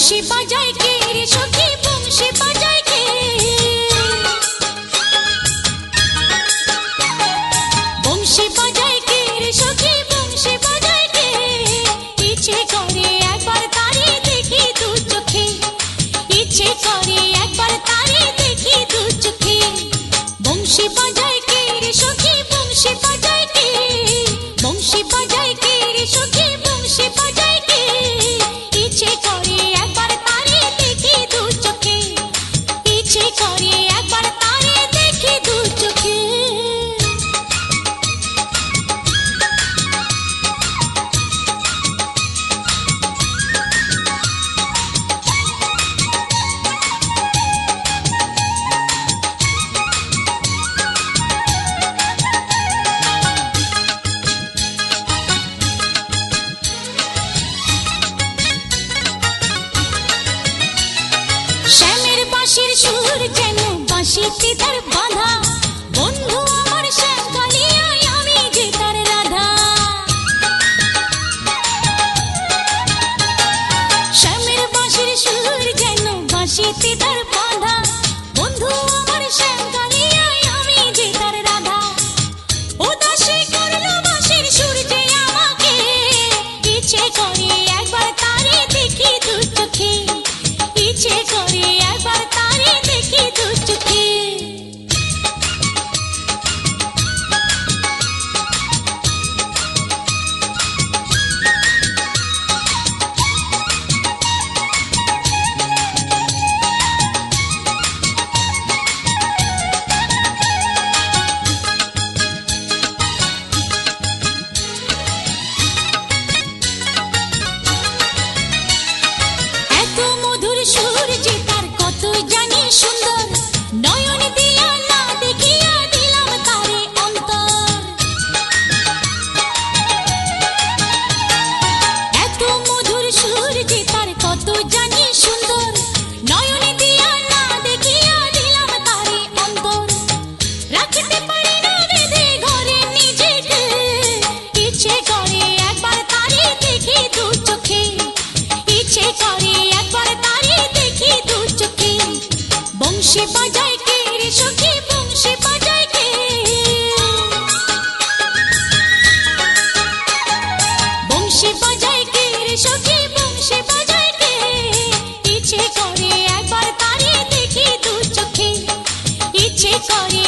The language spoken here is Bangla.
বংশী বাজায় কে রে সখী বংশী বাজায় কে বংশী বাজায় কে রে সখী বংশী বাজায় কে ইচ্ছে করে একবার তারে দেখি দু চোখে ইচ্ছে করে একবার তারে দেখি দু চোখে বংশী বাজায় কে রে সখী বংশী বাজায় কে বংশী বাজায় কে রে সখী বংশী বাজায় কে ইচ্ছে করে একবার তারে দেখি দু চোখে ইচ্ছে করে একবার তারে দেখি দু চোখে শ্যামের বাঁশির সুর যেন বাঁশিতে তার বাঁধা বন্ধু আমার শ্যাম কালিয়ায় আমি যে তার রাধা শ্যামের বাঁশির সুর যেন বাঁশিতে তার বাঁধা বন্ধু আমার শ্যাম কালিয়ায় আমি যে তার রাধা উদাসী করলো বাঁশির সুর যে আমাকে ইচ্ছে করে একবার তারে দেখি দু চোখে ইচ্ছে করে একবার তারে দেখি দু চোখে এত মধুর সুর যে তার কত জানি সুন্দর নয়ন দিয়া না দেখিয়া দিলাম তারে অন্তর এত মধুর সুর যে তার কত জানি সুন্দর নয়ন দিয়া না দেখিয়া দিলাম তারে অন্তর রাখতে পারি না বেঁধে ঘরে নিজেকে ইচ্ছে করে একবার তারে দেখি দু চোখে ইচ্ছে করে একবার তারে দেখি দু চোখে বংশী বাজায় কে রে সখী বংশী বাজায় কে বংশী বাজায় কে রে সখী বংশী বাজায় কে ইচ্ছে করে একবার তারে দেখি দু চোখে ইচ্ছে করে